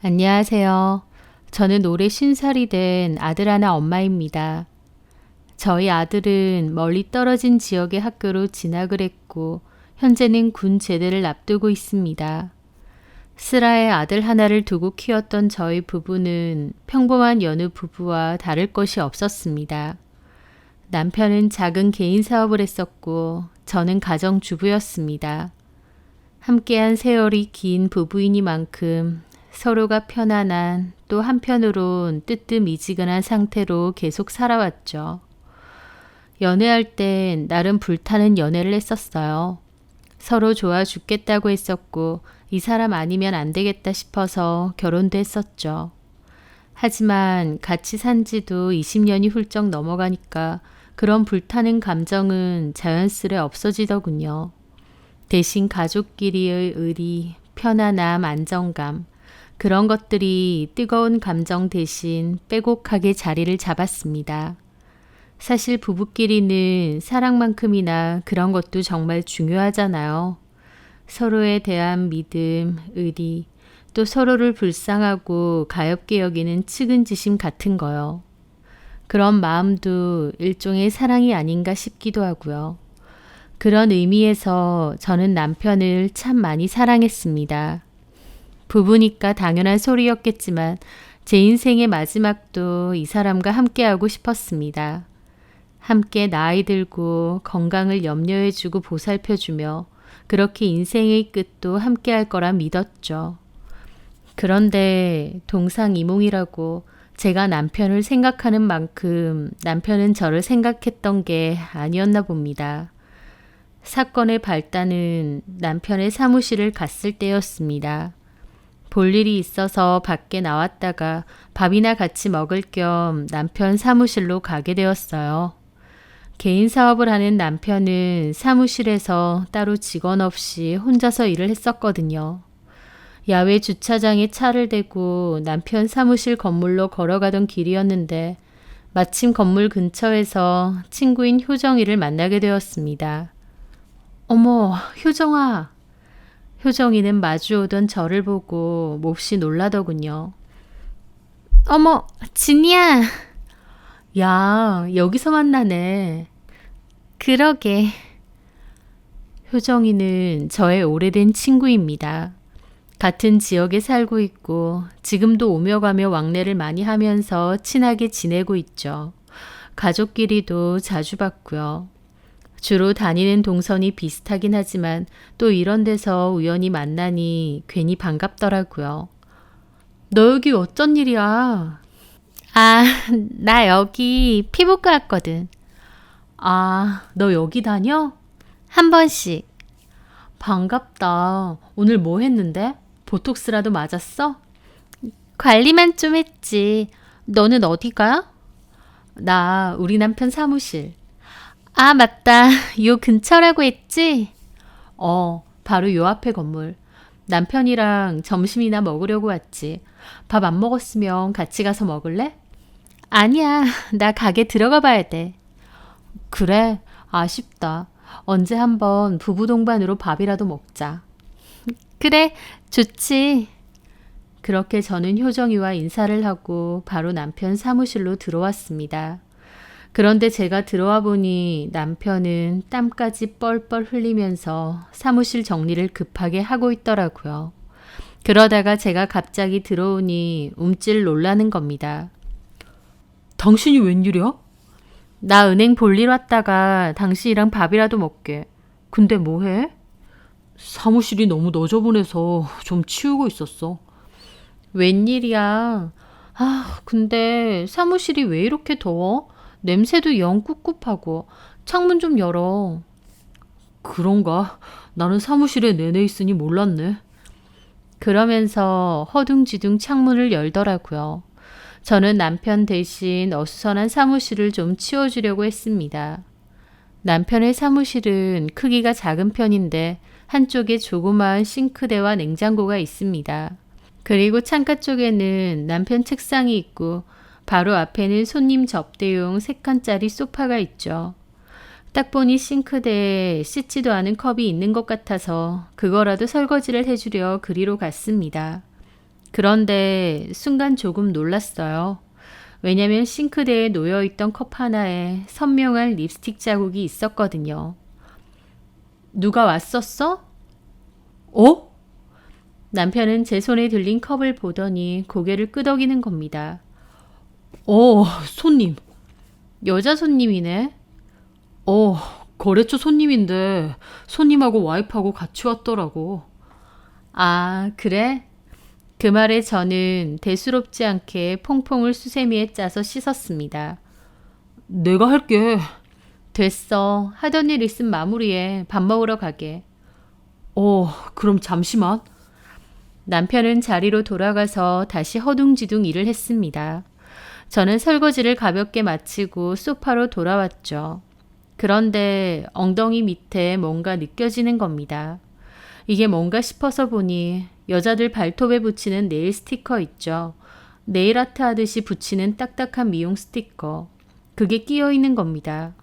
안녕하세요. 저는 올해 50살이 된 아들 하나 엄마입니다. 저희 아들은 멀리 떨어진 지역의 학교로 진학을 했고 현재는 군 제대를 앞두고 있습니다. 슬하에 아들 하나를 두고 키웠던 저희 부부는 평범한 여느 부부와 다를 것이 없었습니다. 남편은 작은 개인 사업을 했었고 저는 가정주부였습니다. 함께한 세월이 긴 부부이니만큼 서로가 편안한 또 한편으론 뜨뜻미지근한 상태로 계속 살아왔죠. 연애할 땐 나름 불타는 연애를 했었어요. 서로 좋아 죽겠다고 했었고 이 사람 아니면 안 되겠다 싶어서 결혼도 했었죠. 하지만 같이 산 지도 20년이 훌쩍 넘어가니까 그런 불타는 감정은 자연스레 없어지더군요. 대신 가족끼리의 의리, 편안함, 안정감, 그런 것들이 뜨거운 감정 대신 빼곡하게 자리를 잡았습니다. 사실 부부끼리는 사랑만큼이나 그런 것도 정말 중요하잖아요. 서로에 대한 믿음, 의리, 또 서로를 불쌍하고 가엾게 여기는 측은지심 같은 거요. 그런 마음도 일종의 사랑이 아닌가 싶기도 하고요. 그런 의미에서 저는 남편을 참 많이 사랑했습니다. 부부니까 당연한 소리였겠지만 제 인생의 마지막도 이 사람과 함께하고 싶었습니다. 함께 나이 들고 건강을 염려해주고 보살펴주며 그렇게 인생의 끝도 함께할 거라 믿었죠. 그런데 동상이몽이라고 제가 남편을 생각하는 만큼 남편은 저를 생각했던 게 아니었나 봅니다. 사건의 발단은 남편의 사무실을 갔을 때였습니다. 볼 일이 있어서 밖에 나왔다가 밥이나 같이 먹을 겸 남편 사무실로 가게 되었어요. 개인 사업을 하는 남편은 사무실에서 따로 직원 없이 혼자서 일을 했었거든요. 야외 주차장에 차를 대고 남편 사무실 건물로 걸어가던 길이었는데 마침 건물 근처에서 친구인 효정이를 만나게 되었습니다. 어머, 효정아. 효정이는 마주오던 저를 보고 몹시 놀라더군요. 어머, 진이야. 야, 여기서 만나네. 그러게. 효정이는 저의 오래된 친구입니다. 같은 지역에 살고 있고 지금도 오며 가며 왕래를 많이 하면서 친하게 지내고 있죠. 가족끼리도 자주 봤고요. 주로 다니는 동선이 비슷하긴 하지만 또 이런 데서 우연히 만나니 괜히 반갑더라고요. 너 여기 어쩐 일이야? 아, 나 여기 피부과 왔거든. 아, 너 여기 다녀? 한 번씩. 반갑다. 오늘 뭐 했는데? 보톡스라도 맞았어? 관리만 좀 했지. 너는 어디가? 나 우리 남편 사무실. 아, 맞다. 요 근처라고 했지? 바로 요 앞에 건물. 남편이랑 점심이나 먹으려고 왔지. 밥 안 먹었으면 같이 가서 먹을래? 아니야. 나 가게 들어가 봐야 돼. 그래? 아쉽다. 언제 한번 부부 동반으로 밥이라도 먹자. 그래, 좋지. 그렇게 저는 효정이와 인사를 하고 바로 남편 사무실로 들어왔습니다. 그런데 제가 들어와 보니 남편은 땀까지 뻘뻘 흘리면서 사무실 정리를 급하게 하고 있더라고요. 그러다가 제가 갑자기 들어오니 움찔 놀라는 겁니다. 당신이 웬일이야? 나 은행 볼일 왔다가 당신이랑 밥이라도 먹게. 근데 뭐해? 사무실이 너무 너저분해서 좀 치우고 있었어. 웬일이야. 아, 근데 사무실이 왜 이렇게 더워? 냄새도 영 꿉꿉하고 창문 좀 열어. 그런가? 나는 사무실에 내내 있으니 몰랐네. 그러면서 허둥지둥 창문을 열더라고요. 저는 남편 대신 어수선한 사무실을 좀 치워주려고 했습니다. 남편의 사무실은 크기가 작은 편인데 한쪽에 조그마한 싱크대와 냉장고가 있습니다. 그리고 창가 쪽에는 남편 책상이 있고 바로 앞에는 손님 접대용 3칸짜리 소파가 있죠. 딱 보니 싱크대에 씻지도 않은 컵이 있는 것 같아서 그거라도 설거지를 해주려 그리로 갔습니다. 그런데 순간 조금 놀랐어요. 왜냐면 싱크대에 놓여있던 컵 하나에 선명한 립스틱 자국이 있었거든요. 누가 왔었어? 어? 남편은 제 손에 들린 컵을 보더니 고개를 끄덕이는 겁니다. 손님. 여자 손님이네. 거래처 손님인데 손님하고 와이프하고 같이 왔더라고. 아, 그래? 그 말에 저는 대수롭지 않게 퐁퐁을 수세미에 짜서 씻었습니다. 내가 할게. 됐어. 하던 일 있음 마무리해. 밥 먹으러 가게. 그럼 잠시만. 남편은 자리로 돌아가서 다시 허둥지둥 일을 했습니다. 저는 설거지를 가볍게 마치고 소파로 돌아왔죠. 그런데 엉덩이 밑에 뭔가 느껴지는 겁니다. 이게 뭔가 싶어서 보니 여자들 발톱에 붙이는 네일 스티커 있죠. 네일 아트 하듯이 붙이는 딱딱한 미용 스티커. 그게 끼어 있는 겁니다.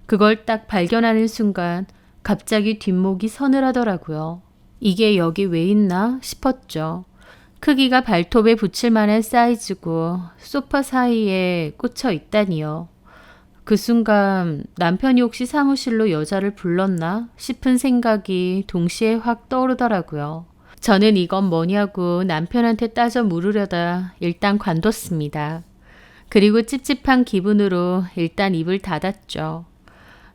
그걸 딱 발견하는 순간 갑자기 뒷목이 서늘하더라고요. 이게 여기 왜 있나 싶었죠. 크기가 발톱에 붙일 만한 사이즈고 소파 사이에 꽂혀 있다니요. 그 순간 남편이 혹시 사무실로 여자를 불렀나 싶은 생각이 동시에 확 떠오르더라고요. 저는 이건 뭐냐고 남편한테 따져 물으려다 일단 관뒀습니다. 그리고 찝찝한 기분으로 일단 입을 닫았죠.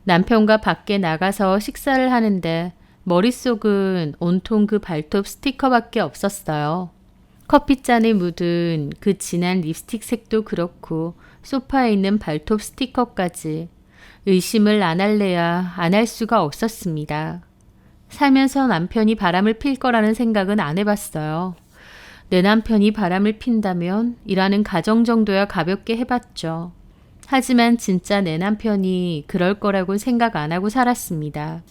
남편과 밖에 나가서 식사를 하는데 머릿속은 온통 그 발톱 스티커밖에 없었어요. 커피잔에 묻은 그 진한 립스틱 색도 그렇고 소파에 있는 발톱 스티커까지 의심을 안 할래야 안 할 수가 없었습니다. 살면서 남편이 바람을 필 거라는 생각은 안 해봤어요. 내 남편이 바람을 핀다면 이라는 가정 정도야 가볍게 해봤죠. 하지만 진짜 내 남편이 그럴 거라고 생각 안 하고 살았습니다.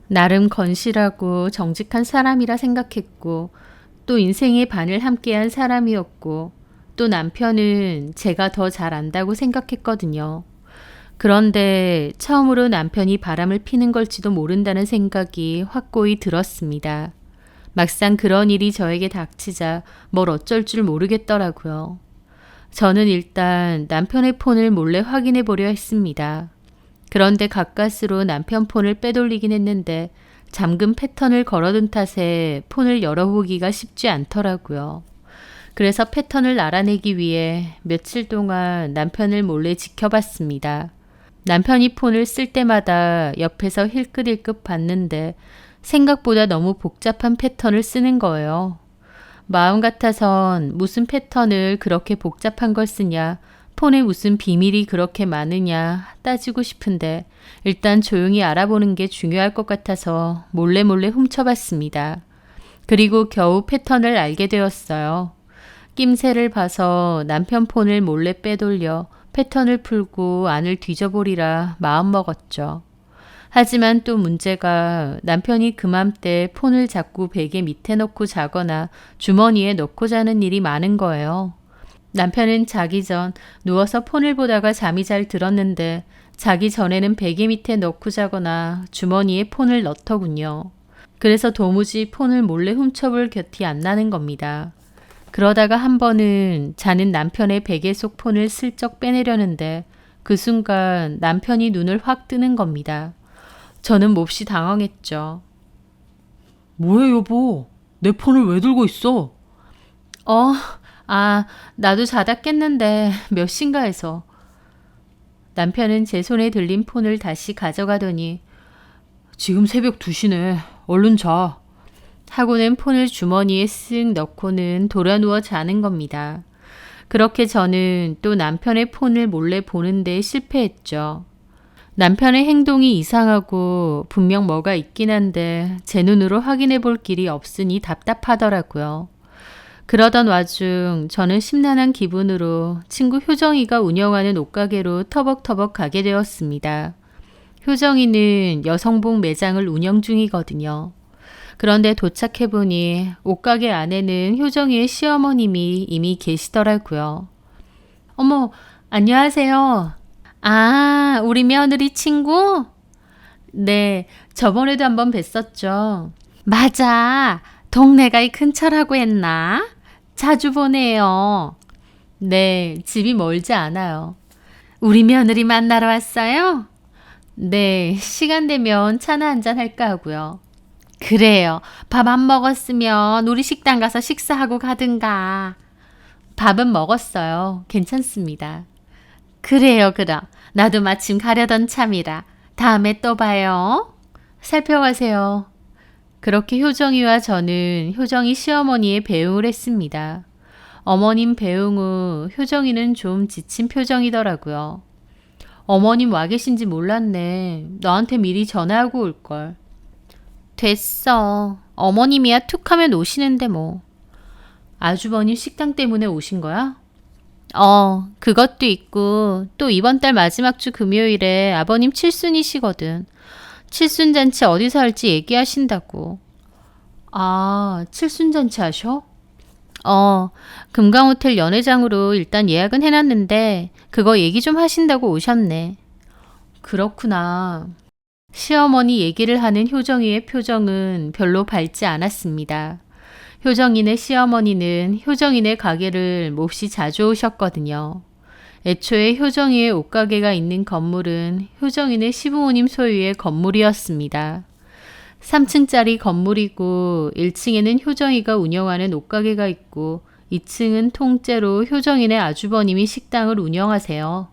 나름 건실하고 정직한 사람이라 생각했고 또 인생의 반을 함께한 사람이었고 또 남편은 제가 더 잘 안다고 생각했거든요. 그런데 처음으로 남편이 바람을 피는 걸지도 모른다는 생각이 확고히 들었습니다. 막상 그런 일이 저에게 닥치자 뭘 어쩔 줄 모르겠더라고요. 저는 일단 남편의 폰을 몰래 확인해 보려 했습니다. 그런데 가까스로 남편 폰을 빼돌리긴 했는데 잠금 패턴을 걸어둔 탓에 폰을 열어보기가 쉽지 않더라고요. 그래서 패턴을 알아내기 위해 며칠 동안 남편을 몰래 지켜봤습니다. 남편이 폰을 쓸 때마다 옆에서 힐끗힐끗 봤는데 생각보다 너무 복잡한 패턴을 쓰는 거예요. 마음 같아선 무슨 패턴을 그렇게 복잡한 걸 쓰냐, 폰에 무슨 비밀이 그렇게 많으냐 따지고 싶은데 일단 조용히 알아보는 게 중요할 것 같아서 몰래 훔쳐봤습니다. 그리고 겨우 패턴을 알게 되었어요. 낌새를 봐서 남편 폰을 몰래 빼돌려 패턴을 풀고 안을 뒤져보리라 마음먹었죠. 하지만 또 문제가 남편이 그맘때 폰을 자꾸 베개 밑에 넣고 자거나 주머니에 넣고 자는 일이 많은 거예요. 남편은 자기 전 누워서 폰을 보다가 잠이 잘 들었는데 자기 전에는 베개 밑에 넣고 자거나 주머니에 폰을 넣더군요. 그래서 도무지 폰을 몰래 훔쳐볼 곁이 안 나는 겁니다. 그러다가 한 번은 자는 남편의 베개 속 폰을 슬쩍 빼내려는데 그 순간 남편이 눈을 확 뜨는 겁니다. 저는 몹시 당황했죠. 뭐해 여보? 내 폰을 왜 들고 있어? 나도 자다 깼는데 몇 시인가 해서. 남편은 제 손에 들린 폰을 다시 가져가더니 지금 새벽 2시네. 얼른 자. 하고는 폰을 주머니에 쓱 넣고는 돌아 누워 자는 겁니다. 그렇게 저는 또 남편의 폰을 몰래 보는데 실패했죠. 남편의 행동이 이상하고 분명 뭐가 있긴 한데 제 눈으로 확인해 볼 길이 없으니 답답하더라고요. 그러던 와중 저는 심란한 기분으로 친구 효정이가 운영하는 옷가게로 터벅터벅 가게 되었습니다. 효정이는 여성복 매장을 운영 중이거든요. 그런데 도착해보니 옷가게 안에는 효정이의 시어머님이 이미 계시더라고요. 어머, 안녕하세요. 아, 우리 며느리 친구? 네, 저번에도 한번 뵀었죠. 맞아. 동네가 이 근처라고 했나? 자주 보내요. 네, 집이 멀지 않아요. 우리 며느리 만나러 왔어요? 네, 시간 되면 차나 한잔 할까 하고요. 그래요. 밥 안 먹었으면 우리 식당 가서 식사하고 가든가. 밥은 먹었어요. 괜찮습니다. 그래요, 그럼. 나도 마침 가려던 참이라. 다음에 또 봐요. 살펴가세요. 그렇게 효정이와 저는 효정이 시어머니의 배웅을 했습니다. 어머님 배웅 후 효정이는 좀 지친 표정이더라고요. 어머님 와 계신지 몰랐네. 너한테 미리 전화하고 올걸. 됐어. 어머님이야 툭 하면 오시는데 뭐. 아주버님 식당 때문에 오신 거야? 그것도 있고 또 이번 달 마지막 주 금요일에 아버님 칠순이시거든. 칠순잔치 어디서 할지 얘기하신다고. 아, 칠순잔치 하셔? 금강호텔 연회장으로 일단 예약은 해놨는데 그거 얘기 좀 하신다고 오셨네. 그렇구나. 시어머니 얘기를 하는 효정이의 표정은 별로 밝지 않았습니다. 효정이네 시어머니는 효정이네 가게를 몹시 자주 오셨거든요. 애초에 효정이의 옷가게가 있는 건물은 효정이네 시부모님 소유의 건물이었습니다. 3층짜리 건물이고 1층에는 효정이가 운영하는 옷가게가 있고 2층은 통째로 효정이네 아주버님이 식당을 운영하세요.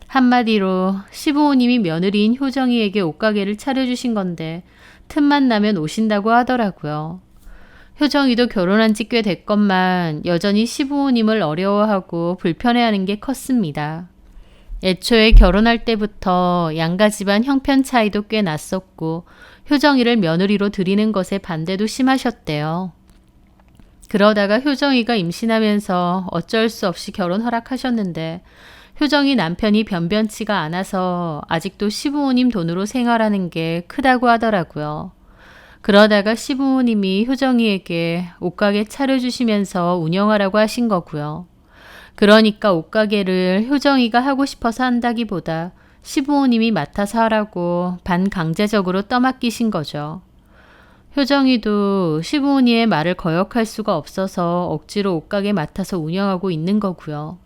한마디로 시부모님이 며느리인 효정이에게 옷가게를 차려주신 건데 틈만 나면 오신다고 하더라고요. 효정이도 결혼한 지 꽤 됐건만 여전히 시부모님을 어려워하고 불편해하는 게 컸습니다. 애초에 결혼할 때부터 양가 집안 형편 차이도 꽤 났었고 효정이를 며느리로 들이는 것에 반대도 심하셨대요. 그러다가 효정이가 임신하면서 어쩔 수 없이 결혼 허락하셨는데 효정이 남편이 변변치가 않아서 아직도 시부모님 돈으로 생활하는 게 크다고 하더라고요. 그러다가 시부모님이 효정이에게 옷가게 차려주시면서 운영하라고 하신 거고요. 그러니까 옷가게를 효정이가 하고 싶어서 한다기보다 시부모님이 맡아서 하라고 반강제적으로 떠맡기신 거죠. 효정이도 시부모님의 말을 거역할 수가 없어서 억지로 옷가게 맡아서 운영하고 있는 거고요.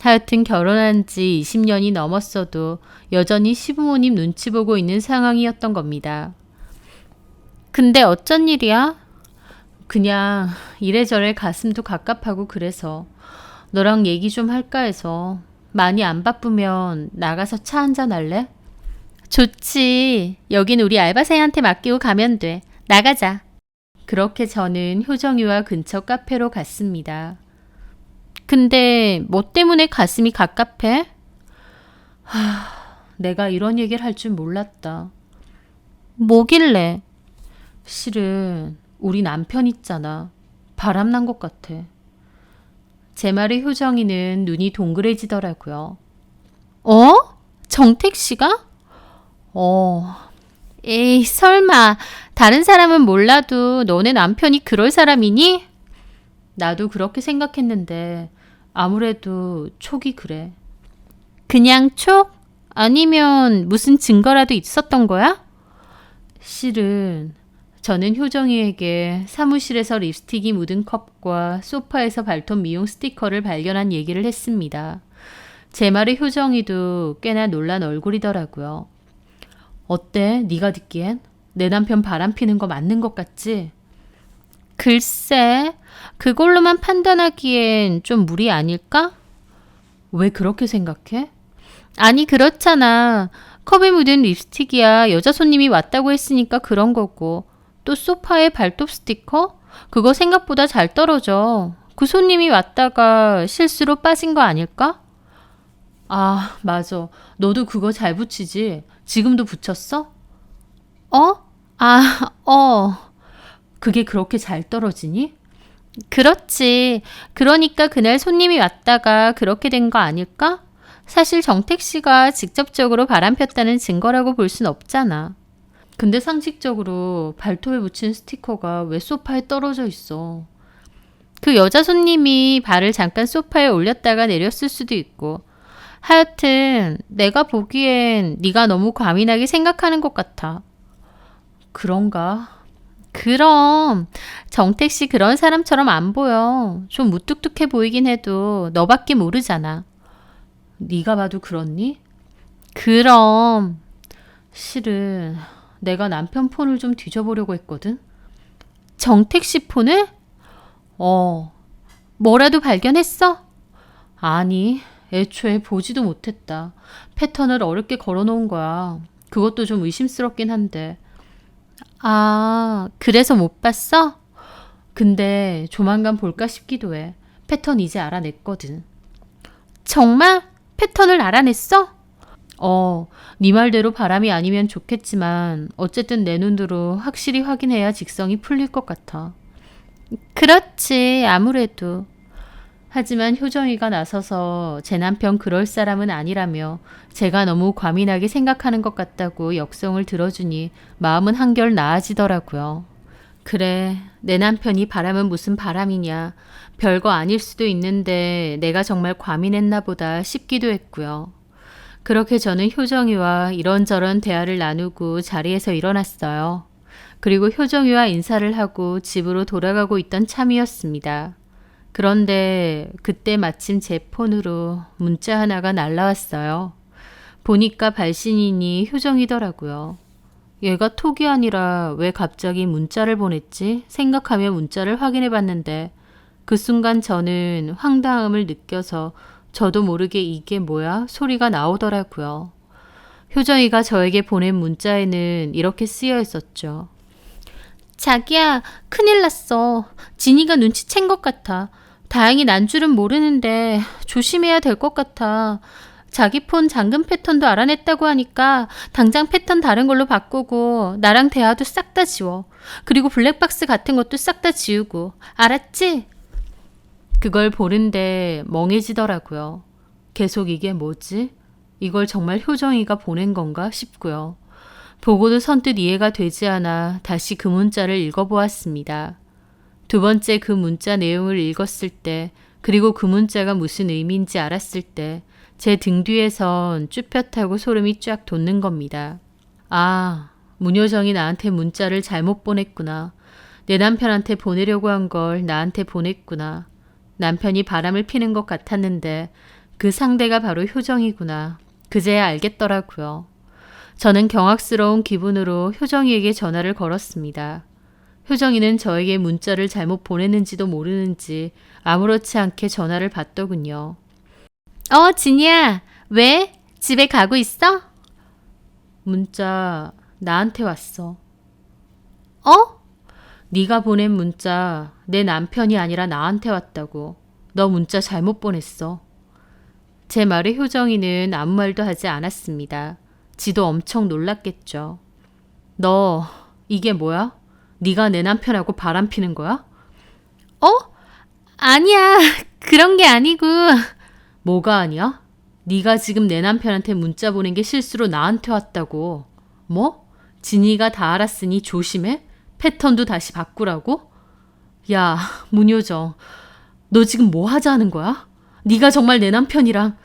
하여튼 결혼한 지 20년이 넘었어도 여전히 시부모님 눈치 보고 있는 상황이었던 겁니다. 근데 어쩐 일이야? 그냥 이래저래 가슴도 갑갑하고 그래서 너랑 얘기 좀 할까 해서. 많이 안 바쁘면 나가서 차 한잔 할래? 좋지. 여긴 우리 알바생한테 맡기고 가면 돼. 나가자. 그렇게 저는 효정이와 근처 카페로 갔습니다. 근데 뭐 때문에 가슴이 갑갑해? 내가 이런 얘기를 할 줄 몰랐다. 뭐길래? 실은 우리 남편 있잖아. 바람난 것 같아. 제 말에 효정이는 눈이 동그래지더라고요. 정택 씨가? 에이, 설마 다른 사람은 몰라도 너네 남편이 그럴 사람이니? 나도 그렇게 생각했는데 아무래도 촉이 그래. 그냥 촉? 아니면 무슨 증거라도 있었던 거야? 실은 저는 효정이에게 사무실에서 립스틱이 묻은 컵과 소파에서 발톱 미용 스티커를 발견한 얘기를 했습니다. 제 말에 효정이도 꽤나 놀란 얼굴이더라고요. 어때? 네가 듣기엔? 내 남편 바람피는 거 맞는 것 같지? 글쎄, 그걸로만 판단하기엔 좀 무리 아닐까? 왜 그렇게 생각해? 아니, 그렇잖아. 컵에 묻은 립스틱이야 여자 손님이 왔다고 했으니까 그런 거고. 또 소파에 발톱 스티커? 그거 생각보다 잘 떨어져. 그 손님이 왔다가 실수로 빠진 거 아닐까? 아, 맞아. 너도 그거 잘 붙이지? 지금도 붙였어? 그게 그렇게 잘 떨어지니? 그렇지. 그러니까 그날 손님이 왔다가 그렇게 된 거 아닐까? 사실 정택 씨가 직접적으로 바람폈다는 증거라고 볼 순 없잖아. 근데 상식적으로 발톱에 붙인 스티커가 왜 소파에 떨어져 있어? 그 여자 손님이 발을 잠깐 소파에 올렸다가 내렸을 수도 있고. 하여튼 내가 보기엔 네가 너무 과민하게 생각하는 것 같아. 그런가? 그럼 정택 씨 그런 사람처럼 안 보여. 좀 무뚝뚝해 보이긴 해도 너밖에 모르잖아. 네가 봐도 그렇니? 그럼 실은 내가 남편 폰을 좀 뒤져보려고 했거든. 정택 씨 폰을? 어, 뭐라도 발견했어? 아니, 애초에 보지도 못했다. 패턴을 어렵게 걸어놓은 거야. 그것도 좀 의심스럽긴 한데. 아, 그래서 못 봤어? 근데 조만간 볼까 싶기도 해. 패턴 이제 알아냈거든. 정말? 패턴을 알아냈어? 네 말대로 바람이 아니면 좋겠지만 어쨌든 내 눈으로 확실히 확인해야 직성이 풀릴 것 같아. 그렇지, 아무래도. 하지만 효정이가 나서서 제 남편 그럴 사람은 아니라며 제가 너무 과민하게 생각하는 것 같다고 역성을 들어주니 마음은 한결 나아지더라고요. 그래, 내 남편이 바람은 무슨 바람이냐. 별거 아닐 수도 있는데 내가 정말 과민했나 보다 싶기도 했고요. 그렇게 저는 효정이와 이런저런 대화를 나누고 자리에서 일어났어요. 그리고 효정이와 인사를 하고 집으로 돌아가고 있던 참이었습니다. 그런데 그때 마침 제 폰으로 문자 하나가 날라왔어요. 보니까 발신인이 효정이더라고요. 얘가 톡이 아니라 왜 갑자기 문자를 보냈지? 생각하며 문자를 확인해 봤는데 그 순간 저는 황당함을 느껴서 저도 모르게 이게 뭐야? 소리가 나오더라고요. 효정이가 저에게 보낸 문자에는 이렇게 쓰여 있었죠. 자기야, 큰일 났어. 진이가 눈치챈 것 같아. 다행히 난 줄은 모르는데 조심해야 될 것 같아. 자기 폰 잠금 패턴도 알아냈다고 하니까 당장 패턴 다른 걸로 바꾸고 나랑 대화도 싹 다 지워. 그리고 블랙박스 같은 것도 싹 다 지우고. 알았지? 그걸 보는데 멍해지더라고요. 계속 이게 뭐지? 이걸 정말 효정이가 보낸 건가 싶고요. 보고도 선뜻 이해가 되지 않아 다시 그 문자를 읽어보았습니다. 두 번째 그 문자 내용을 읽었을 때, 그리고 그 문자가 무슨 의미인지 알았을 때 제 등 뒤에선 쭈뼛하고 소름이 쫙 돋는 겁니다. 아, 문효정이 나한테 문자를 잘못 보냈구나. 내 남편한테 보내려고 한 걸 나한테 보냈구나. 남편이 바람을 피는 것 같았는데 그 상대가 바로 효정이구나. 그제야 알겠더라고요. 저는 경악스러운 기분으로 효정이에게 전화를 걸었습니다. 효정이는 저에게 문자를 잘못 보냈는지도 모르는지 아무렇지 않게 전화를 받더군요. 진이야. 왜? 집에 가고 있어? 문자 나한테 왔어. 네가 보낸 문자 내 남편이 아니라 나한테 왔다고. 너 문자 잘못 보냈어. 제 말에 효정이는 아무 말도 하지 않았습니다. 지도 엄청 놀랐겠죠. 너 이게 뭐야? 네가 내 남편하고 바람 피는 거야? 아니야. 그런 게 아니고. 뭐가 아니야? 네가 지금 내 남편한테 문자 보낸 게 실수로 나한테 왔다고. 뭐? 진이가 다 알았으니 조심해? 패턴도 다시 바꾸라고? 야, 문효정. 너 지금 뭐 하자는 거야? 네가 정말 내 남편이랑.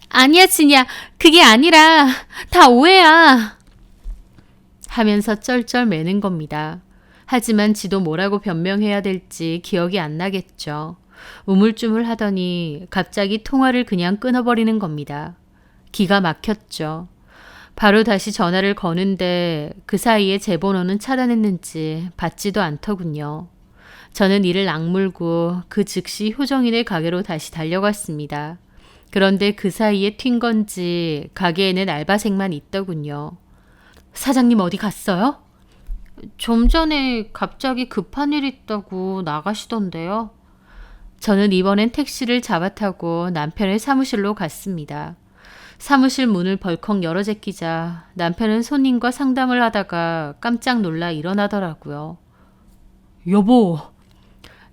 아니야, 진이야. 그게 아니라 다 오해야. 하면서 쩔쩔 매는 겁니다. 하지만 지도 뭐라고 변명해야 될지 기억이 안 나겠죠. 우물쭈물 하더니 갑자기 통화를 그냥 끊어버리는 겁니다. 기가 막혔죠. 바로 다시 전화를 거는데 그 사이에 제 번호는 차단했는지 받지도 않더군요. 저는 이를 악물고 그 즉시 효정이네 가게로 다시 달려갔습니다. 그런데 그 사이에 튄 건지 가게에는 알바생만 있더군요. 사장님 어디 갔어요? 좀 전에 갑자기 급한 일 있다고 나가시던데요. 저는 이번엔 택시를 잡아타고 남편의 사무실로 갔습니다. 사무실 문을 벌컥 열어 제끼자 남편은 손님과 상담을 하다가 깜짝 놀라 일어나더라고요. 여보!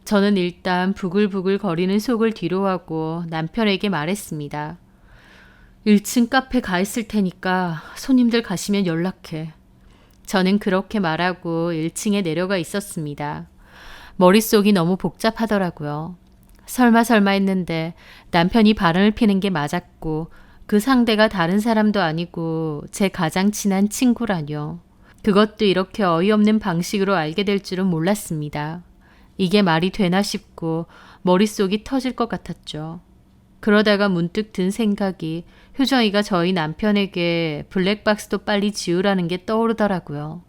저는 일단 부글부글 거리는 속을 뒤로하고 남편에게 말했습니다. 1층 카페 가 있을 테니까 손님들 가시면 연락해. 저는 그렇게 말하고 1층에 내려가 있었습니다. 머릿속이 너무 복잡하더라고요. 설마 했는데 남편이 바람을 피는 게 맞았고 그 상대가 다른 사람도 아니고 제 가장 친한 친구라뇨. 그것도 이렇게 어이없는 방식으로 알게 될 줄은 몰랐습니다. 이게 말이 되나 싶고 머릿속이 터질 것 같았죠. 그러다가 문득 든 생각이 효정이가 저희 남편에게 블랙박스도 빨리 지우라는 게 떠오르더라고요.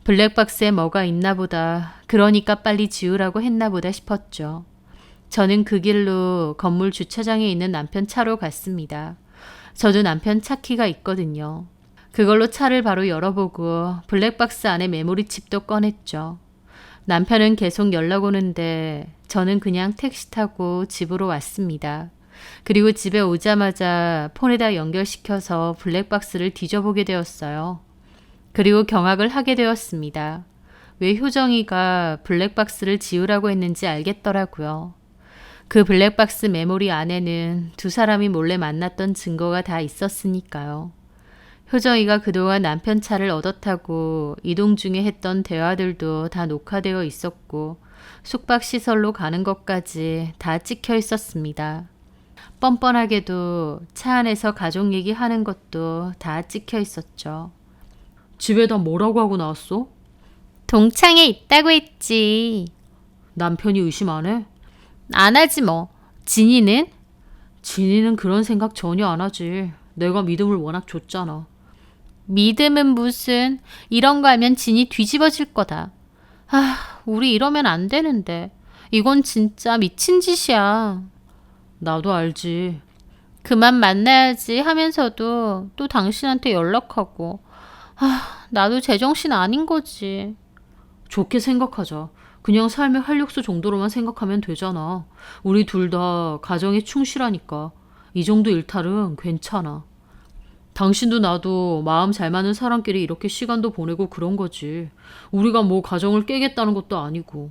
블랙박스에 뭐가 있나 보다, 그러니까 빨리 지우라고 했나 보다 싶었죠. 저는 그 길로 건물 주차장에 있는 남편 차로 갔습니다. 저도 남편 차키가 있거든요. 그걸로 차를 바로 열어보고 블랙박스 안에 메모리 칩도 꺼냈죠. 남편은 계속 연락 오는데 저는 그냥 택시 타고 집으로 왔습니다. 그리고 집에 오자마자 폰에다 연결시켜서 블랙박스를 뒤져보게 되었어요. 그리고 경악을 하게 되었습니다. 왜 효정이가 블랙박스를 지우라고 했는지 알겠더라고요. 그 블랙박스 메모리 안에는 두 사람이 몰래 만났던 증거가 다 있었으니까요. 효정이가 그동안 남편 차를 얻어 타고 이동 중에 했던 대화들도 다 녹화되어 있었고 숙박시설로 가는 것까지 다 찍혀 있었습니다. 뻔뻔하게도 차 안에서 가족 얘기하는 것도 다 찍혀 있었죠. 집에다 뭐라고 하고 나왔어? 동창회 있다고 했지. 남편이 의심 안 해? 안 하지 뭐. 진이는? 진이는 그런 생각 전혀 안 하지. 내가 믿음을 워낙 줬잖아. 믿음은 무슨. 이런 거 하면 진이 뒤집어질 거다. 우리 이러면 안 되는데. 이건 진짜 미친 짓이야. 나도 알지. 그만 만나야지 하면서도 또 당신한테 연락하고. 나도 제정신 아닌 거지. 좋게 생각하자. 그냥 삶의 활력소 정도로만 생각하면 되잖아. 우리 둘 다 가정에 충실하니까. 이 정도 일탈은 괜찮아. 당신도 나도 마음 잘 맞는 사람끼리 이렇게 시간도 보내고 그런 거지. 우리가 뭐 가정을 깨겠다는 것도 아니고.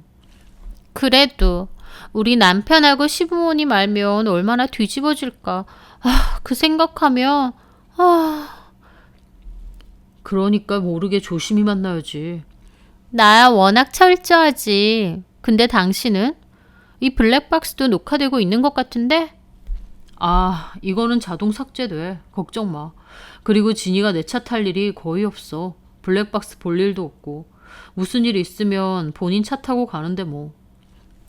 그래도 우리 남편하고 시부모님 알면 얼마나 뒤집어질까. 그 생각하면 그러니까 모르게 조심히 만나야지. 나야 워낙 철저하지. 근데 당신은? 이 블랙박스도 녹화되고 있는 것 같은데? 이거는 자동 삭제돼. 걱정 마. 그리고 진이가 내 차 탈 일이 거의 없어. 블랙박스 볼 일도 없고. 무슨 일 있으면 본인 차 타고 가는데 뭐.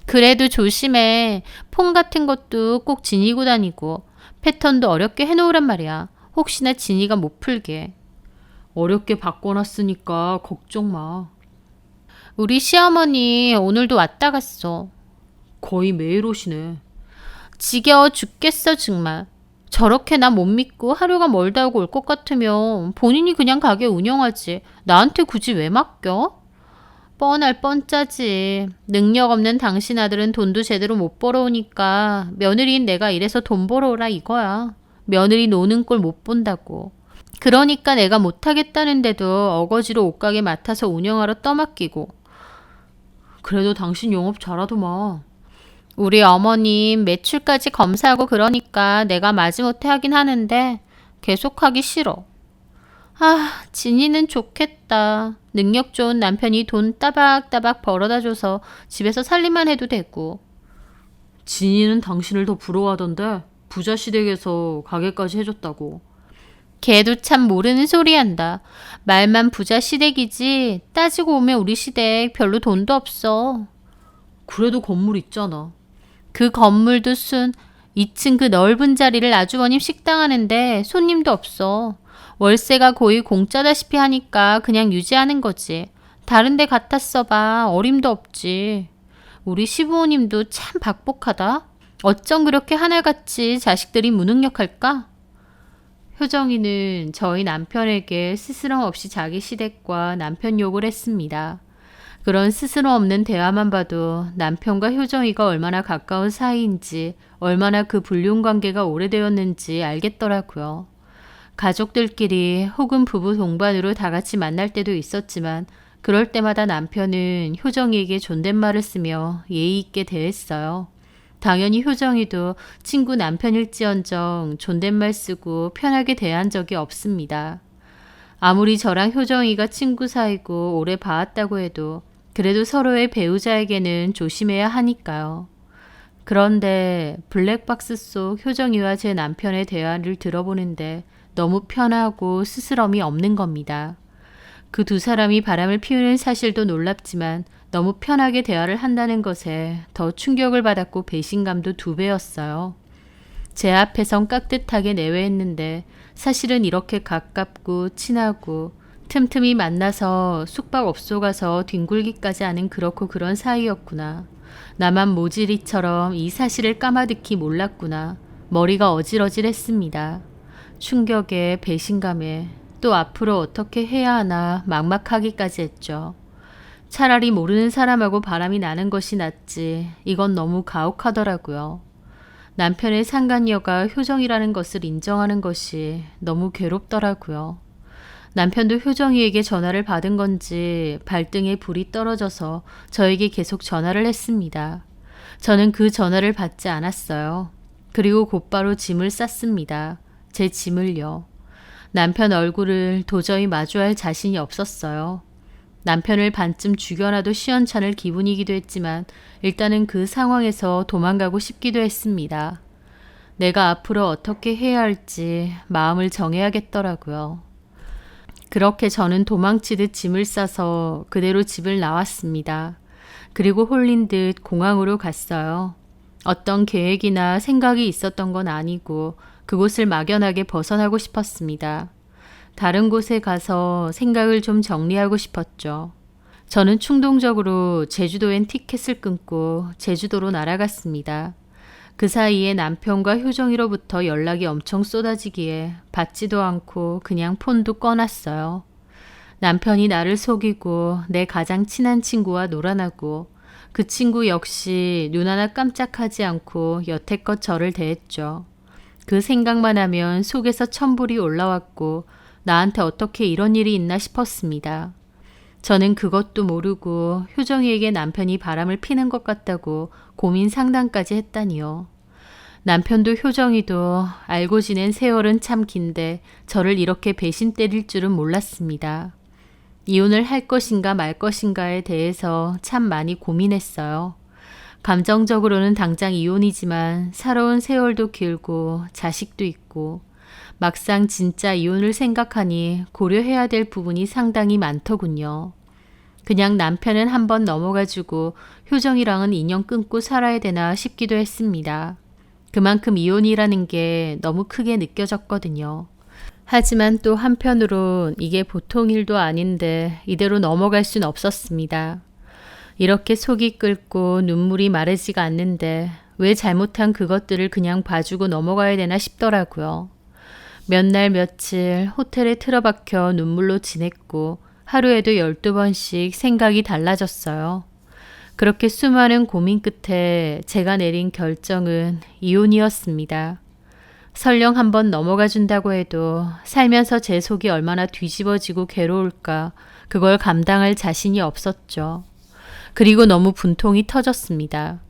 그래도 조심해. 폰 같은 것도 꼭 지니고 다니고. 패턴도 어렵게 해놓으란 말이야. 혹시나 진이가 못 풀게. 어렵게 바꿔놨으니까 걱정 마. 우리 시어머니 오늘도 왔다 갔어. 거의 매일 오시네. 지겨워 죽겠어 정말. 저렇게 나 못 믿고 하루가 멀다 하고 올 것 같으면 본인이 그냥 가게 운영하지. 나한테 굳이 왜 맡겨? 뻔할 뻔짜지. 능력 없는 당신 아들은 돈도 제대로 못 벌어오니까 며느리인 내가 이래서 돈 벌어오라 이거야. 며느리 노는 꼴 못 본다고. 그러니까 내가 못하겠다는데도 어거지로 옷가게 맡아서 운영하러 떠맡기고. 그래도 당신 영업 잘하더만. 우리 어머님 매출까지 검사하고 그러니까 내가 마지못해 하긴 하는데 계속하기 싫어. 진이는 좋겠다. 능력 좋은 남편이 돈 따박따박 벌어다줘서 집에서 살림만 해도 되고. 진이는 당신을 더 부러워하던데 부자 시댁에서 가게까지 해줬다고. 걔도 참 모르는 소리 한다. 말만 부자 시댁이지 따지고 오면 우리 시댁 별로 돈도 없어. 그래도 건물 있잖아. 그 건물도 순 2층 그 넓은 자리를 아주버님 식당 하는데 손님도 없어. 월세가 거의 공짜다시피 하니까 그냥 유지하는 거지. 다른 데 갖다 써봐. 어림도 없지. 우리 시부모님도 참 박복하다. 어쩜 그렇게 하늘같이 자식들이 무능력할까? 효정이는 저희 남편에게 스스럼 없이 자기 시댁과 남편 욕을 했습니다. 그런 스스럼 없는 대화만 봐도 남편과 효정이가 얼마나 가까운 사이인지, 얼마나 그 불륜 관계가 오래되었는지 알겠더라고요. 가족들끼리 혹은 부부 동반으로 다 같이 만날 때도 있었지만 그럴 때마다 남편은 효정이에게 존댓말을 쓰며 예의 있게 대했어요. 당연히 효정이도 친구 남편일지언정 존댓말 쓰고 편하게 대한 적이 없습니다. 아무리 저랑 효정이가 친구 사이고 오래 봐왔다고 해도 그래도 서로의 배우자에게는 조심해야 하니까요. 그런데 블랙박스 속 효정이와 제 남편의 대화를 들어보는데 너무 편하고 스스럼이 없는 겁니다. 그 두 사람이 바람을 피우는 사실도 놀랍지만 너무 편하게 대화를 한다는 것에 더 충격을 받았고 배신감도 2배였어요. 제 앞에선 깍듯하게 내외했는데 사실은 이렇게 가깝고 친하고 틈틈이 만나서 숙박업소 가서 뒹굴기까지 하는 그렇고 그런 사이였구나. 나만 모질이처럼 이 사실을 까마득히 몰랐구나. 머리가 어질어질했습니다. 충격에 배신감에 또 앞으로 어떻게 해야 하나 막막하기까지 했죠. 차라리 모르는 사람하고 바람이 나는 것이 낫지. 이건 너무 가혹하더라고요. 남편의 상간녀가 효정이라는 것을 인정하는 것이 너무 괴롭더라고요. 남편도 효정이에게 전화를 받은 건지 발등에 불이 떨어져서 저에게 계속 전화를 했습니다. 저는 그 전화를 받지 않았어요. 그리고 곧바로 짐을 쌌습니다. 제 짐을요. 남편 얼굴을 도저히 마주할 자신이 없었어요. 남편을 반쯤 죽여놔도 시원찮을 기분이기도 했지만 일단은 그 상황에서 도망가고 싶기도 했습니다. 내가 앞으로 어떻게 해야 할지 마음을 정해야겠더라고요. 그렇게 저는 도망치듯 짐을 싸서 그대로 집을 나왔습니다. 그리고 홀린 듯 공항으로 갔어요. 어떤 계획이나 생각이 있었던 건 아니고 그곳을 막연하게 벗어나고 싶었습니다. 다른 곳에 가서 생각을 좀 정리하고 싶었죠. 저는 충동적으로 제주도엔 티켓을 끊고 제주도로 날아갔습니다. 그 사이에 남편과 효정이로부터 연락이 엄청 쏟아지기에 받지도 않고 그냥 폰도 꺼놨어요. 남편이 나를 속이고 내 가장 친한 친구와 놀아나고 그 친구 역시 눈 하나 깜짝하지 않고 여태껏 저를 대했죠. 그 생각만 하면 속에서 천불이 올라왔고 나한테 어떻게 이런 일이 있나 싶었습니다. 저는 그것도 모르고 효정이에게 남편이 바람을 피는 것 같다고 고민 상담까지 했다니요. 남편도 효정이도 알고 지낸 세월은 참 긴데 저를 이렇게 배신 때릴 줄은 몰랐습니다. 이혼을 할 것인가 말 것인가에 대해서 참 많이 고민했어요. 감정적으로는 당장 이혼이지만 살아온 세월도 길고 자식도 있고 막상 진짜 이혼을 생각하니 고려해야 될 부분이 상당히 많더군요. 그냥 남편은 한번 넘어가지고 효정이랑은 인연 끊고 살아야 되나 싶기도 했습니다. 그만큼 이혼이라는 게 너무 크게 느껴졌거든요. 하지만 또 한편으론 이게 보통 일도 아닌데 이대로 넘어갈 순 없었습니다. 이렇게 속이 끓고 눈물이 마르지가 않는데 왜 잘못한 그것들을 그냥 봐주고 넘어가야 되나 싶더라고요. 몇 날 며칠 호텔에 틀어박혀 눈물로 지냈고 하루에도 12번씩 생각이 달라졌어요. 그렇게 수많은 고민 끝에 제가 내린 결정은 이혼이었습니다. 설령 한번 넘어가 준다고 해도 살면서 제 속이 얼마나 뒤집어지고 괴로울까 그걸 감당할 자신이 없었죠. 그리고 너무 분통이 터졌습니다.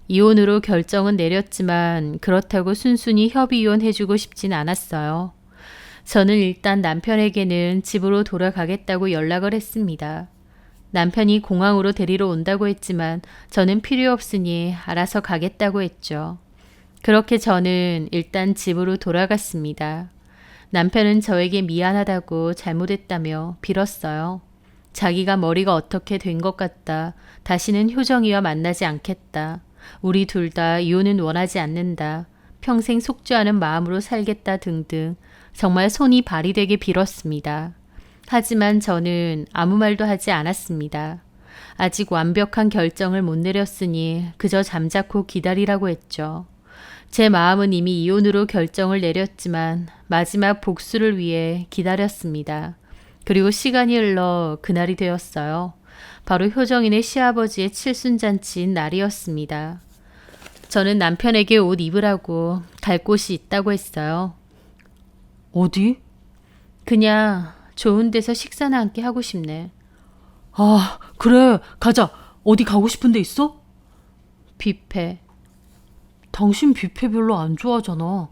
이혼으로 결정은 내렸지만 그렇다고 순순히 협의 이혼해주고 싶진 않았어요. 저는 일단 남편에게는 집으로 돌아가겠다고 연락을 했습니다. 남편이 공항으로 데리러 온다고 했지만 저는 필요 없으니 알아서 가겠다고 했죠. 그렇게 저는 일단 집으로 돌아갔습니다. 남편은 저에게 미안하다고 잘못했다며 빌었어요. 자기가 머리가 어떻게 된 것 같다. 다시는 효정이와 만나지 않겠다. 우리 둘 다 이혼은 원하지 않는다. 평생 속죄하는 마음으로 살겠다 등등 정말 손이 발이 되게 빌었습니다. 하지만 저는 아무 말도 하지 않았습니다. 아직 완벽한 결정을 못 내렸으니 그저 잠자코 기다리라고 했죠. 제 마음은 이미 이혼으로 결정을 내렸지만 마지막 복수를 위해 기다렸습니다. 그리고 시간이 흘러 그날이 되었어요. 바로 효정이네 시아버지의 칠순잔치인 날이었습니다. 저는 남편에게 옷 입으라고 갈 곳이 있다고 했어요. 어디? 그냥 좋은 데서 식사나 함께 하고 싶네. 아, 그래. 가자. 어디 가고 싶은 데 있어? 뷔페. 당신 뷔페 별로 안 좋아하잖아.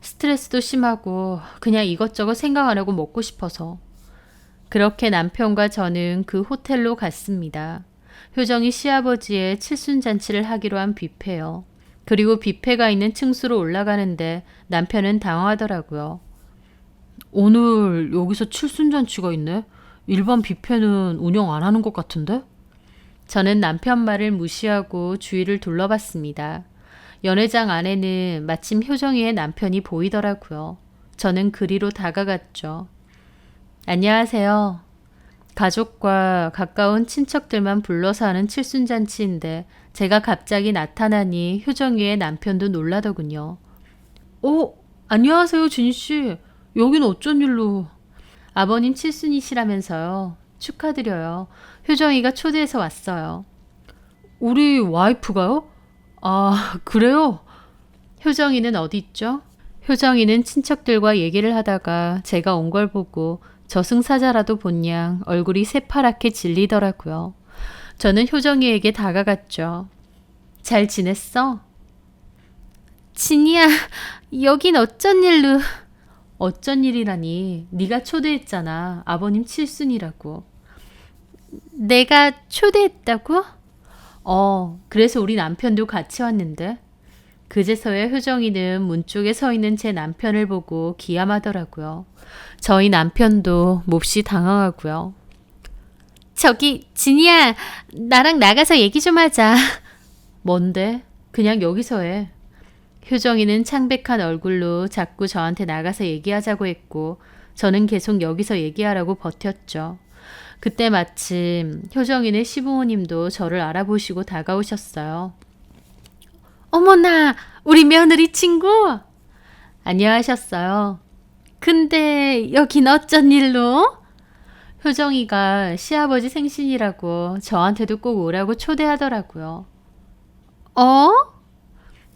스트레스도 심하고 그냥 이것저것 생각 안 하고 먹고 싶어서. 그렇게 남편과 저는 그 호텔로 갔습니다. 효정이 시아버지의 칠순잔치를 하기로 한 뷔페요. 그리고 뷔페가 있는 층수로 올라가는데 남편은 당황하더라고요. 오늘 여기서 칠순잔치가 있네. 일반 뷔페는 운영 안 하는 것 같은데? 저는 남편 말을 무시하고 주위를 둘러봤습니다. 연회장 안에는 마침 효정이의 남편이 보이더라고요. 저는 그리로 다가갔죠. 안녕하세요. 가족과 가까운 친척들만 불러서 하는 칠순잔치인데 제가 갑자기 나타나니 효정이의 남편도 놀라더군요. 안녕하세요, 진씨. 여긴 어쩐 일로? 아버님 칠순이시라면서요. 축하드려요. 효정이가 초대해서 왔어요. 우리 와이프가요? 아, 그래요? 효정이는 어디 있죠? 효정이는 친척들과 얘기를 하다가 제가 온 걸 보고 저승사자라도 본 양 얼굴이 새파랗게 질리더라고요. 저는 효정이에게 다가갔죠. 잘 지냈어? 진이야, 여긴 어쩐 일로? 어쩐 일이라니. 네가 초대했잖아. 아버님 칠순이라고. 내가 초대했다고? 그래서 우리 남편도 같이 왔는데. 그제서야 효정이는 문 쪽에 서 있는 제 남편을 보고 기함하더라고요. 저희 남편도 몹시 당황하고요. 저기 진이야, 나랑 나가서 얘기 좀 하자. 뭔데? 그냥 여기서 해. 효정이는 창백한 얼굴로 자꾸 저한테 나가서 얘기하자고 했고 저는 계속 여기서 얘기하라고 버텼죠. 그때 마침 효정이네 시부모님도 저를 알아보시고 다가오셨어요. 어머나, 우리 며느리 친구? 안녕하셨어요. 근데 여긴 어쩐 일로? 효정이가 시아버지 생신이라고 저한테도 꼭 오라고 초대하더라고요.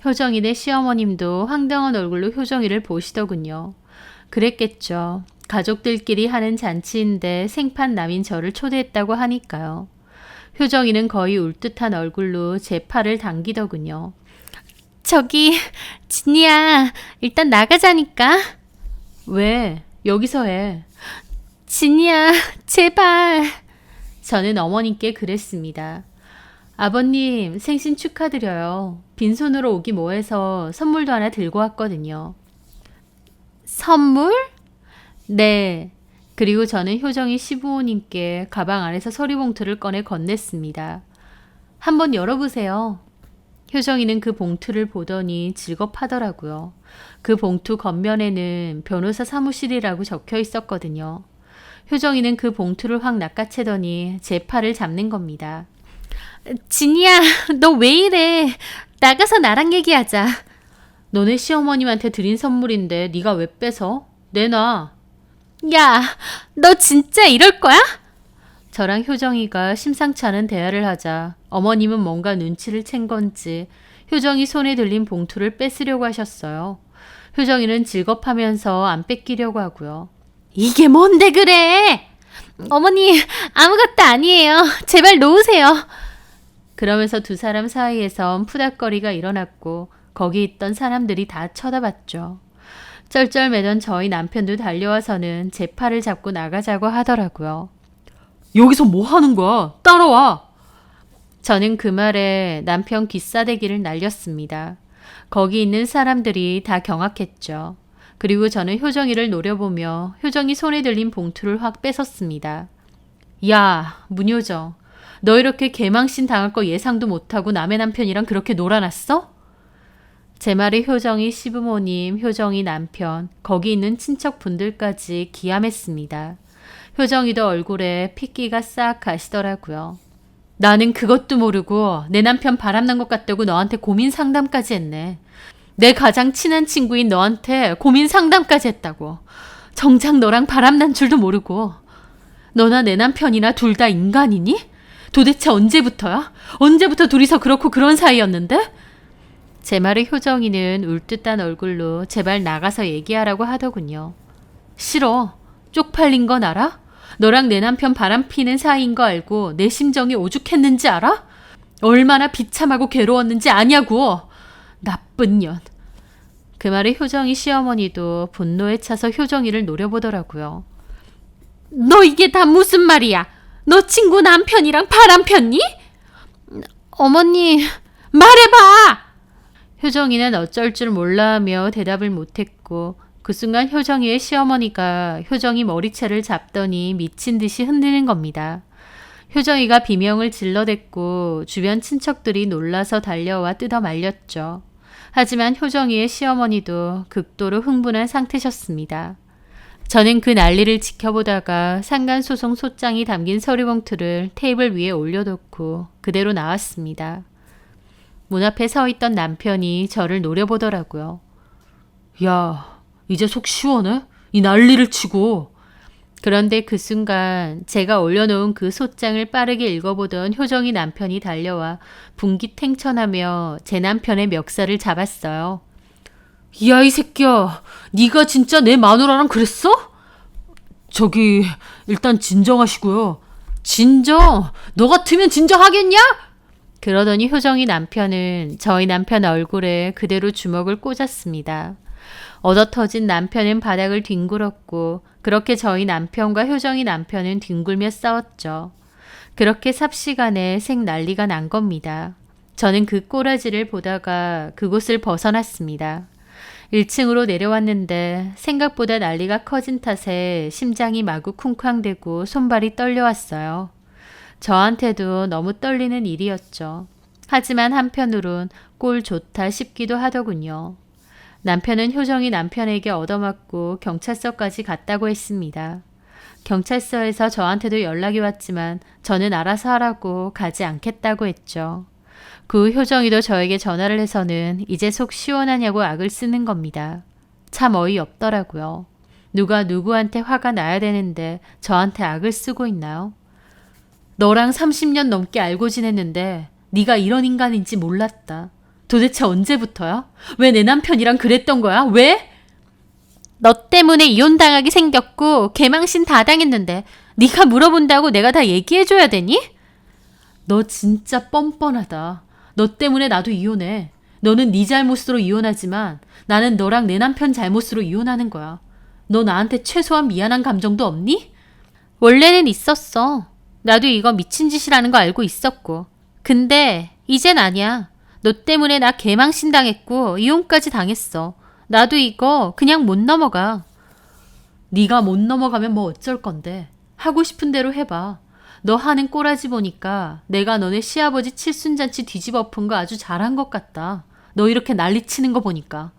효정이네 시어머님도 황당한 얼굴로 효정이를 보시더군요. 그랬겠죠. 가족들끼리 하는 잔치인데 생판 남인 저를 초대했다고 하니까요. 효정이는 거의 울듯한 얼굴로 제 팔을 당기더군요. 저기 진이야, 일단 나가자니까. 왜? 여기서 해. 진이야, 제발. 저는 어머님께 그랬습니다. 아버님, 생신 축하드려요. 빈손으로 오기 뭐해서 선물도 하나 들고 왔거든요. 선물? 네. 그리고 저는 효정이 시부모님께 가방 안에서 서류봉투를 꺼내 건넸습니다. 한번 열어보세요. 효정이는 그 봉투를 보더니 질겁하더라고요. 그 봉투 겉면에는 변호사 사무실이라고 적혀 있었거든요. 효정이는 그 봉투를 확 낚아채더니 제 팔을 잡는 겁니다. 진이야, 너 왜 이래? 나가서 나랑 얘기하자. 너네 시어머님한테 드린 선물인데 네가 왜 뺏어? 내놔. 야, 너 진짜 이럴 거야? 저랑 효정이가 심상치 않은 대화를 하자 어머님은 뭔가 눈치를 챈 건지 효정이 손에 들린 봉투를 뺏으려고 하셨어요. 효정이는 질겁하면서 안 뺏기려고 하고요. 이게 뭔데 그래? 어머니, 아무것도 아니에요. 제발 놓으세요. 그러면서 두 사람 사이에선 푸닥거리가 일어났고 거기 있던 사람들이 다 쳐다봤죠. 쩔쩔매던 저희 남편도 달려와서는 제 팔을 잡고 나가자고 하더라고요. 여기서 뭐 하는 거야? 따라와! 저는 그 말에 남편 귀싸대기를 날렸습니다. 거기 있는 사람들이 다 경악했죠. 그리고 저는 효정이를 노려보며 효정이 손에 들린 봉투를 확 뺏었습니다. 야, 문효정. 너 이렇게 개망신 당할 거 예상도 못하고 남의 남편이랑 그렇게 놀아놨어? 제 말에 효정이 시부모님, 효정이 남편, 거기 있는 친척분들까지 기함했습니다. 효정이도 얼굴에 핏기가 싹 가시더라고요. 나는 그것도 모르고 내 남편 바람난 것 같다고 너한테 고민 상담까지 했네. 내 가장 친한 친구인 너한테 고민 상담까지 했다고. 정작 너랑 바람난 줄도 모르고. 너나 내 남편이나 둘 다 인간이니? 도대체 언제부터야? 언제부터 둘이서 그렇고 그런 사이였는데? 제 말에 효정이는 울듯한 얼굴로 제발 나가서 얘기하라고 하더군요. 싫어. 쪽팔린 건 알아? 너랑 내 남편 바람피는 사이인 거 알고 내 심정이 오죽했는지 알아? 얼마나 비참하고 괴로웠는지 아냐고. 나쁜 년. 그 말에 효정이 시어머니도 분노에 차서 효정이를 노려보더라고요. 너 이게 다 무슨 말이야? 너 친구 남편이랑 바람 폈니? 어머니, 말해봐! 효정이는 어쩔 줄 몰라 하며 대답을 못했고 그 순간 효정이의 시어머니가 효정이 머리채를 잡더니 미친 듯이 흔드는 겁니다. 효정이가 비명을 질러댔고 주변 친척들이 놀라서 달려와 뜯어 말렸죠. 하지만 효정이의 시어머니도 극도로 흥분한 상태셨습니다. 저는 그 난리를 지켜보다가 상간소송 소장이 담긴 서류봉투를 테이블 위에 올려놓고 그대로 나왔습니다. 문 앞에 서 있던 남편이 저를 노려보더라고요. 야, 이제 속 시원해? 이 난리를 치고. 그런데 그 순간 제가 올려놓은 그 소장을 빠르게 읽어보던 효정이 남편이 달려와 분기탱천하며 제 남편의 멱살을 잡았어요. 야, 이 새끼야. 네가 진짜 내 마누라랑 그랬어? 저기 일단 진정하시고요. 진정? 너 같으면 진정하겠냐? 그러더니 효정이 남편은 저희 남편 얼굴에 그대로 주먹을 꽂았습니다. 얻어터진 남편은 바닥을 뒹굴었고 그렇게 저희 남편과 효정이 남편은 뒹굴며 싸웠죠. 그렇게 삽시간에 생 난리가 난 겁니다. 저는 그 꼬라지를 보다가 그곳을 벗어났습니다. 1층으로 내려왔는데 생각보다 난리가 커진 탓에 심장이 마구 쿵쾅대고 손발이 떨려왔어요. 저한테도 너무 떨리는 일이었죠. 하지만 한편으론 꼴 좋다 싶기도 하더군요. 남편은 효정이 남편에게 얻어맞고 경찰서까지 갔다고 했습니다. 경찰서에서 저한테도 연락이 왔지만 저는 알아서 하라고 가지 않겠다고 했죠. 그 효정이도 저에게 전화를 해서는 이제 속 시원하냐고 악을 쓰는 겁니다. 참 어이없더라고요. 누가 누구한테 화가 나야 되는데 저한테 악을 쓰고 있나요? 너랑 30년 넘게 알고 지냈는데 네가 이런 인간인지 몰랐다. 도대체 언제부터야? 왜 내 남편이랑 그랬던 거야? 왜? 너 때문에 이혼당하게 생겼고 개망신 다 당했는데 네가 물어본다고 내가 다 얘기해줘야 되니? 너 진짜 뻔뻔하다. 너 때문에 나도 이혼해. 너는 네 잘못으로 이혼하지만 나는 너랑 내 남편 잘못으로 이혼하는 거야. 너 나한테 최소한 미안한 감정도 없니? 원래는 있었어. 나도 이거 미친 짓이라는 거 알고 있었고. 근데 이젠 아니야. 너 때문에 나 개망신 당했고 이혼까지 당했어. 나도 이거 그냥 못 넘어가. 네가 못 넘어가면 뭐 어쩔 건데. 하고 싶은 대로 해봐. 너 하는 꼬라지 보니까 내가 너네 시아버지 칠순잔치 뒤집어 엎은 거 아주 잘한 것 같다. 너 이렇게 난리치는 거 보니까.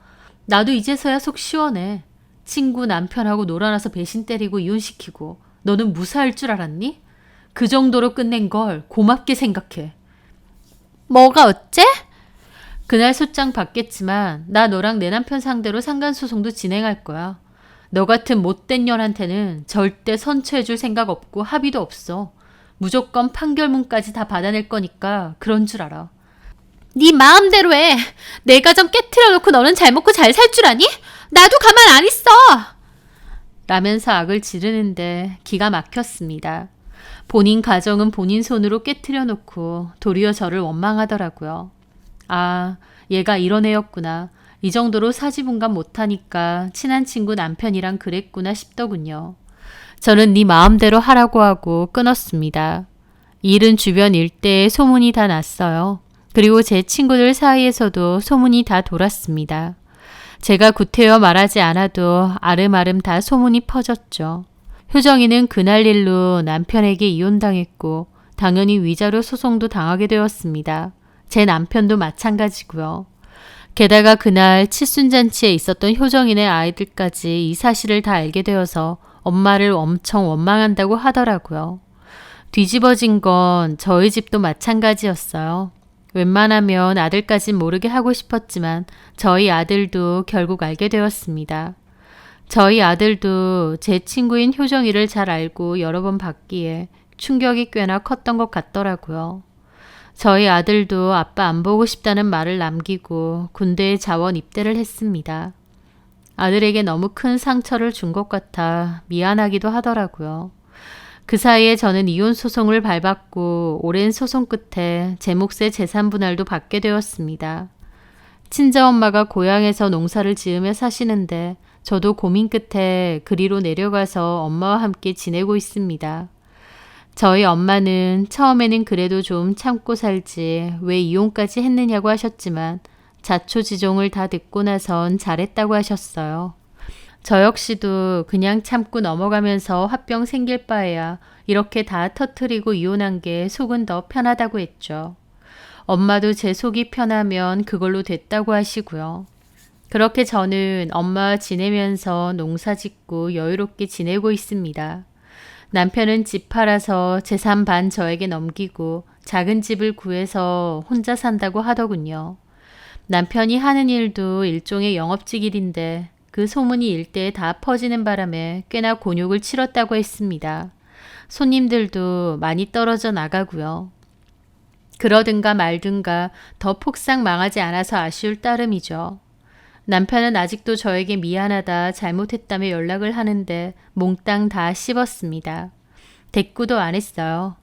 나도 이제서야 속 시원해. 친구 남편하고 놀아나서 배신 때리고 이혼시키고 너는 무사할 줄 알았니? 그 정도로 끝낸 걸 고맙게 생각해. 뭐가 어째? 그날 소장 받겠지만 나 너랑 내 남편 상대로 상간소송도 진행할 거야. 너 같은 못된 년한테는 절대 선처해줄 생각 없고 합의도 없어. 무조건 판결문까지 다 받아낼 거니까 그런 줄 알아. 네 마음대로 해. 내 가정 깨트려 놓고 너는 잘 먹고 잘 살 줄 아니? 나도 가만 안 있어. 라면서 악을 지르는데 기가 막혔습니다. 본인 가정은 본인 손으로 깨트려 놓고 도리어 저를 원망하더라고요. 아, 얘가 이런 애였구나. 이 정도로 사지분간 못하니까 친한 친구 남편이랑 그랬구나 싶더군요. 저는 네 마음대로 하라고 하고 끊었습니다. 일은 주변 일대에 소문이 다 났어요. 그리고 제 친구들 사이에서도 소문이 다 돌았습니다. 제가 구태여 말하지 않아도 아름아름 다 소문이 퍼졌죠. 효정이는 그날 일로 남편에게 이혼당했고 당연히 위자료 소송도 당하게 되었습니다. 제 남편도 마찬가지고요. 게다가 그날 칠순잔치에 있었던 효정이네 아이들까지 이 사실을 다 알게 되어서 엄마를 엄청 원망한다고 하더라고요. 뒤집어진 건 저희 집도 마찬가지였어요. 웬만하면 아들까진 모르게 하고 싶었지만 저희 아들도 결국 알게 되었습니다. 저희 아들도 제 친구인 효정이를 잘 알고 여러 번 봤기에 충격이 꽤나 컸던 것 같더라고요. 저희 아들도 아빠 안 보고 싶다는 말을 남기고 군대에 자원 입대를 했습니다. 아들에게 너무 큰 상처를 준 것 같아 미안하기도 하더라고요. 그 사이에 저는 이혼 소송을 밟았고 오랜 소송 끝에 제 몫의 재산 분할도 받게 되었습니다. 친정엄마가 고향에서 농사를 지으며 사시는데 저도 고민 끝에 그리로 내려가서 엄마와 함께 지내고 있습니다. 저희 엄마는 처음에는 그래도 좀 참고 살지 왜 이혼까지 했느냐고 하셨지만 자초지종을 다 듣고 나선 잘했다고 하셨어요. 저 역시도 그냥 참고 넘어가면서 화병 생길 바에야 이렇게 다 터트리고 이혼한 게 속은 더 편하다고 했죠. 엄마도 제 속이 편하면 그걸로 됐다고 하시고요. 그렇게 저는 엄마와 지내면서 농사 짓고 여유롭게 지내고 있습니다. 남편은 집 팔아서 재산 반 저에게 넘기고 작은 집을 구해서 혼자 산다고 하더군요. 남편이 하는 일도 일종의 영업직 일인데 그 소문이 일대에 다 퍼지는 바람에 꽤나 곤욕을 치렀다고 했습니다. 손님들도 많이 떨어져 나가고요. 그러든가 말든가 더 폭삭 망하지 않아서 아쉬울 따름이죠. 남편은 아직도 저에게 미안하다 잘못했다며 연락을 하는데 몽땅 다 씹었습니다. 대꾸도 안 했어요.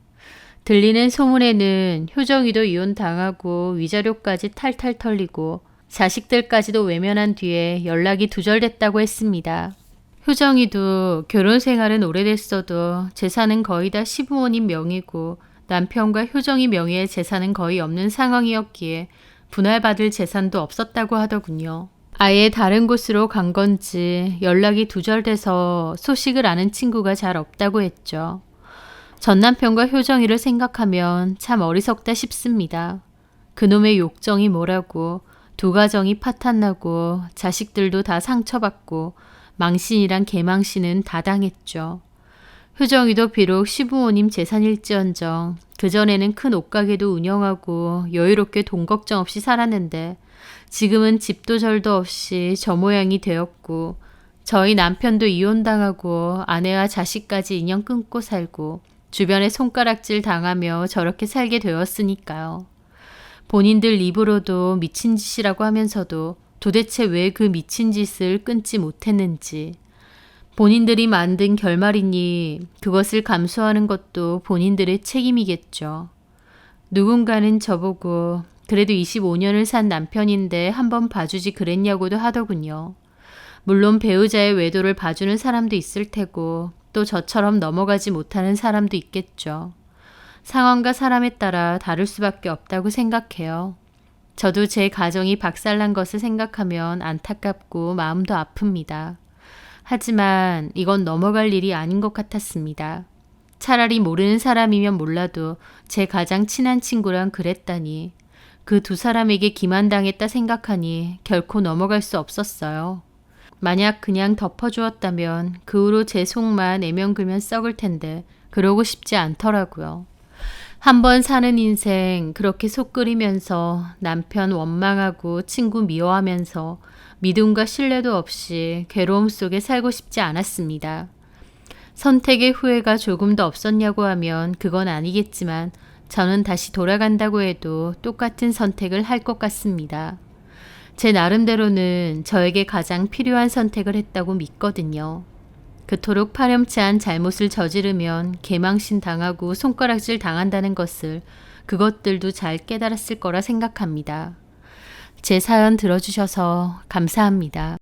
들리는 소문에는 효정이도 이혼당하고 위자료까지 탈탈 털리고 자식들까지도 외면한 뒤에 연락이 두절됐다고 했습니다. 효정이도 결혼 생활은 오래됐어도 재산은 거의 다 시부모님 명의고 남편과 효정이 명의의 재산은 거의 없는 상황이었기에 분할받을 재산도 없었다고 하더군요. 아예 다른 곳으로 간 건지 연락이 두절돼서 소식을 아는 친구가 잘 없다고 했죠. 전 남편과 효정이를 생각하면 참 어리석다 싶습니다. 그놈의 욕정이 뭐라고 두 가정이 파탄나고 자식들도 다 상처받고 망신이란 개망신은 다 당했죠. 효정이도 비록 시부모님 재산일지언정 그전에는 큰 옷가게도 운영하고 여유롭게 돈 걱정 없이 살았는데 지금은 집도 절도 없이 저 모양이 되었고 저희 남편도 이혼당하고 아내와 자식까지 인연 끊고 살고 주변에 손가락질 당하며 저렇게 살게 되었으니까요. 본인들 입으로도 미친 짓이라고 하면서도 도대체 왜 그 미친 짓을 끊지 못했는지 본인들이 만든 결말이니 그것을 감수하는 것도 본인들의 책임이겠죠. 누군가는 저보고 그래도 25년을 산 남편인데 한번 봐주지 그랬냐고도 하더군요. 물론 배우자의 외도를 봐주는 사람도 있을 테고 또 저처럼 넘어가지 못하는 사람도 있겠죠. 상황과 사람에 따라 다를 수밖에 없다고 생각해요. 저도 제 가정이 박살난 것을 생각하면 안타깝고 마음도 아픕니다. 하지만 이건 넘어갈 일이 아닌 것 같았습니다. 차라리 모르는 사람이면 몰라도 제 가장 친한 친구랑 그랬다니 그 두 사람에게 기만당했다 생각하니 결코 넘어갈 수 없었어요. 만약 그냥 덮어주었다면 그 후로 제 속만 애명글면 썩을 텐데 그러고 싶지 않더라고요. 한번 사는 인생 그렇게 속 끓이면서 남편 원망하고 친구 미워하면서 믿음과 신뢰도 없이 괴로움 속에 살고 싶지 않았습니다. 선택의 후회가 조금도 없었냐고 하면 그건 아니겠지만 저는 다시 돌아간다고 해도 똑같은 선택을 할 것 같습니다. 제 나름대로는 저에게 가장 필요한 선택을 했다고 믿거든요. 그토록 파렴치한 잘못을 저지르면 개망신 당하고 손가락질 당한다는 것을 그것들도 잘 깨달았을 거라 생각합니다. 제 사연 들어주셔서 감사합니다.